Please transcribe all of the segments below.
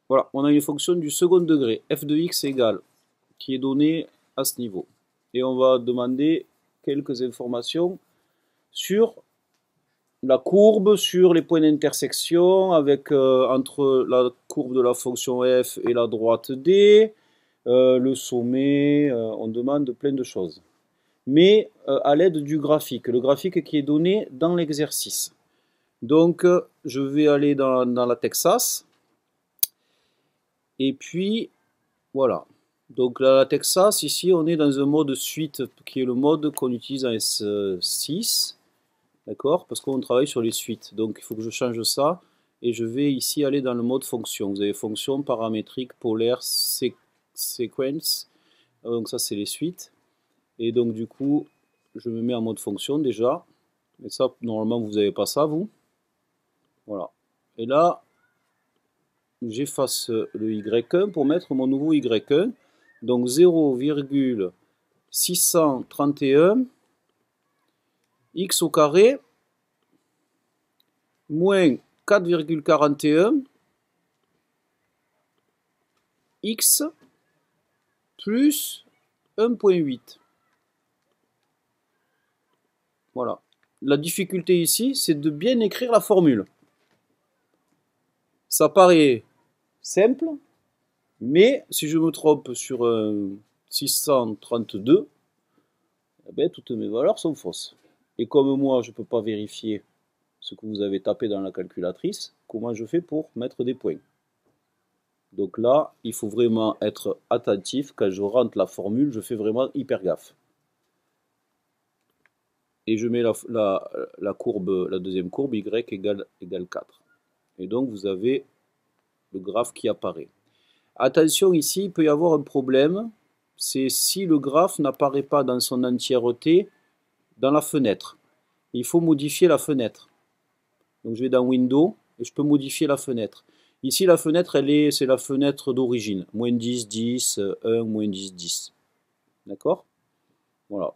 Voilà, on a une fonction du second degré, f de x égale, qui est donnée à ce niveau. Et on va demander quelques informations sur la courbe, sur les points d'intersection avec entre la courbe de la fonction f et la droite d, le sommet, on demande plein de choses. Mais à l'aide du graphique, le graphique qui est donné dans l'exercice. Donc je vais aller dans la Texas, et puis voilà. Donc là, la Texas, ici on est dans un mode suite qui est le mode qu'on utilise en S6. D'accord? Parce qu'on travaille sur les suites. Donc il faut que je change ça. Et je vais ici aller dans le mode fonction. Vous avez fonction, paramétrique, polaire, sequence. Donc ça c'est les suites. Et donc du coup, je me mets en mode fonction déjà. Et ça, normalement, vous n'avez pas ça, vous. Voilà. Et là, j'efface le Y1 pour mettre mon nouveau Y1. Donc 0,631 x au carré moins 4,41 x plus 1,8. Voilà. La difficulté ici, c'est de bien écrire la formule. Ça paraît simple, mais si je me trompe sur 632, eh bien, toutes mes valeurs sont fausses. Et comme moi, je ne peux pas vérifier ce que vous avez tapé dans la calculatrice, comment je fais pour mettre des points? Donc là, il faut vraiment être attentif. Quand je rentre la formule, je fais vraiment hyper gaffe. Et je mets la courbe, la deuxième courbe, y égale 4. Et donc vous avez le graphe qui apparaît. Attention, ici, il peut y avoir un problème. C'est si le graphe n'apparaît pas dans son entièreté dans la fenêtre. Il faut modifier la fenêtre. Donc je vais dans Windows et je peux modifier la fenêtre. Ici, la fenêtre, c'est la fenêtre d'origine. Moins 10, 10, 1, moins 10, 10. D'accord? Voilà.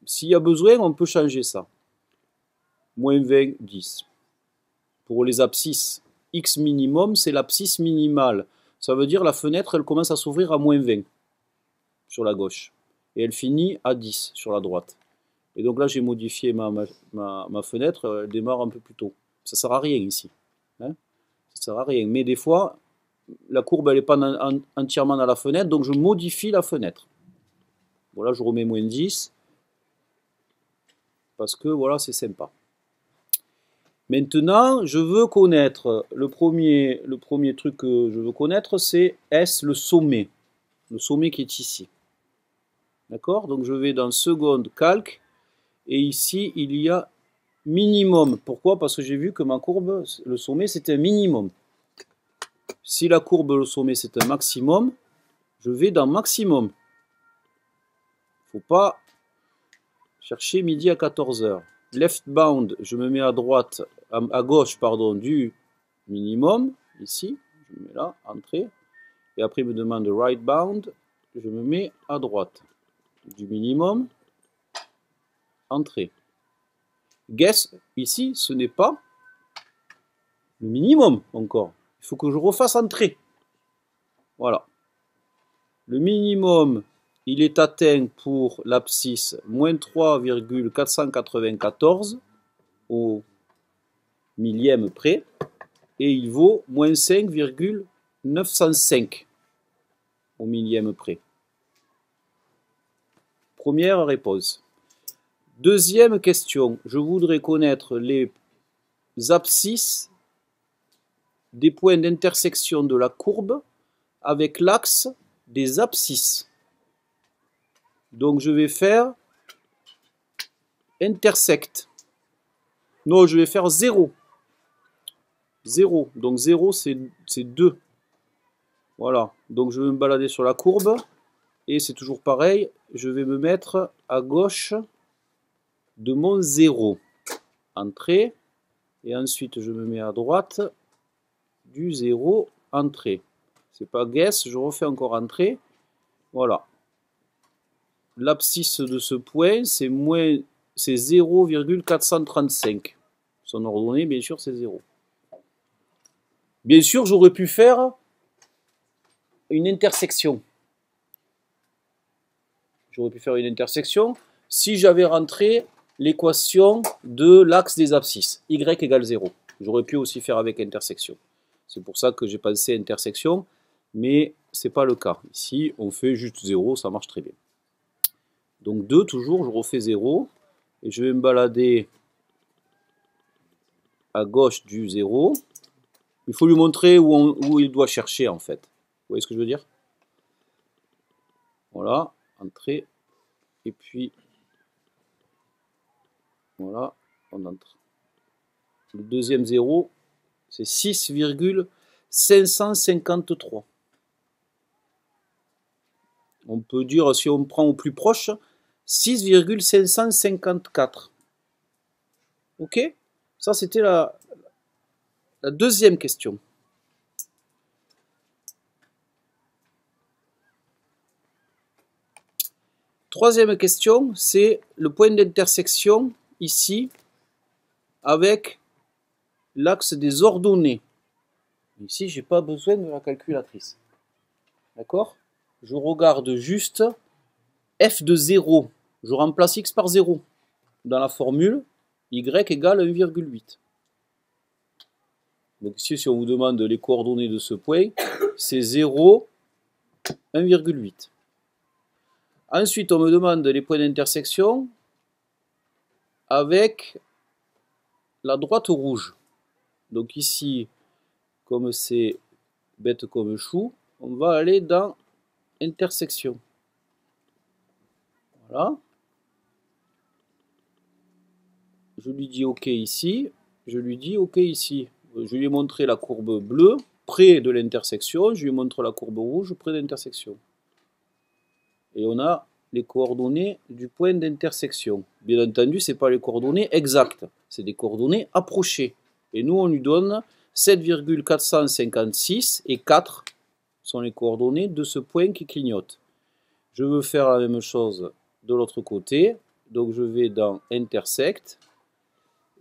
S'il y a besoin, on peut changer ça. Moins 20, 10. Pour les abscisses, x minimum, c'est l'abscisse minimale. Ça veut dire la fenêtre, elle commence à s'ouvrir à moins 20 sur la gauche. Et elle finit à 10 sur la droite. Et donc là, j'ai modifié ma fenêtre, elle démarre un peu plus tôt. Ça ne sert à rien ici. Hein, ça ne sert à rien. Mais des fois, la courbe, elle n'est pas entièrement dans la fenêtre, donc je modifie la fenêtre. Voilà, je remets moins 10. Parce que voilà, c'est sympa. Maintenant, je veux connaître, le premier truc que je veux connaître, c'est S, le sommet. Le sommet qui est ici. D'accord? Donc je vais dans seconde calque, et ici, il y a minimum. Pourquoi? Parce que j'ai vu que ma courbe, le sommet, c'est un minimum. Si la courbe, le sommet, c'est un maximum, je vais dans maximum. Il ne faut pas chercher midi à 14h. Left bound, je me mets à droite, à gauche, pardon, du minimum, ici, je me mets là, entrée, et après il me demande right bound, je me mets à droite, du minimum, entrée. Guess, ici, ce n'est pas le minimum encore, il faut que je refasse entrée. Voilà. Le minimum, il est atteint pour l'abscisse moins 3,494 au millième près, et il vaut moins 5,905 au millième près. Première réponse. Deuxième question, je voudrais connaître les abscisses des points d'intersection de la courbe avec l'axe des abscisses. Donc je vais faire intersect. Non, je vais faire 0. 0. Donc 0, c'est 2. Voilà. Donc je vais me balader sur la courbe. Et c'est toujours pareil. Je vais me mettre à gauche de mon 0. Entrée. Et ensuite, je me mets à droite du 0. Entrée. C'est pas guess. Je refais encore entrée. Voilà. L'abscisse de ce point, c'est 0,435. Son ordonnée, bien sûr, c'est 0. Bien sûr, j'aurais pu faire une intersection. J'aurais pu faire une intersection si j'avais rentré l'équation de l'axe des abscisses, y égale 0. J'aurais pu aussi faire avec intersection. C'est pour ça que j'ai pensé intersection, mais ce n'est pas le cas. Ici, on fait juste 0, ça marche très bien. Donc 2, toujours, je refais 0, et je vais me balader à gauche du 0. Il faut lui montrer où il doit chercher, en fait. Vous voyez ce que je veux dire? Voilà, entrée, et puis, voilà, on entre. Le deuxième 0, c'est 6,553. On peut dire, si on prend au plus proche, 6,554. Ok? Ça, c'était la deuxième question. Troisième question, c'est le point d'intersection ici avec l'axe des ordonnées. Ici, je n'ai pas besoin de la calculatrice. D'accord? Je regarde juste f de 0. Je remplace x par 0 dans la formule y égale 1,8. Donc ici, si on vous demande les coordonnées de ce point, c'est 0, 1,8. Ensuite, on me demande les points d'intersection avec la droite rouge. Donc ici, comme c'est bête comme chou, on va aller dans intersection. Voilà. Je lui dis OK ici, je lui dis OK ici. Je lui ai montré la courbe bleue près de l'intersection, je lui montre la courbe rouge près de l'intersection. Et on a les coordonnées du point d'intersection. Bien entendu, ce n'est pas les coordonnées exactes, c'est des coordonnées approchées. Et nous, on lui donne 7,456 et 4 sont les coordonnées de ce point qui clignote. Je veux faire la même chose de l'autre côté, donc je vais dans Intersect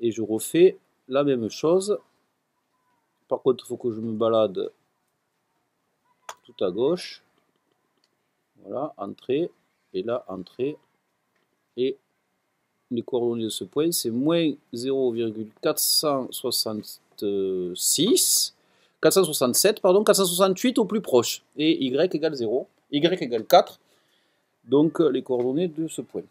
et je refais la même chose. Par contre, il faut que je me balade tout à gauche. Voilà, entrée, et là, entrée. Et les coordonnées de ce point, c'est moins 0,467, 468 au plus proche. Et y égale 0, y égale 4. Donc, les coordonnées de ce point.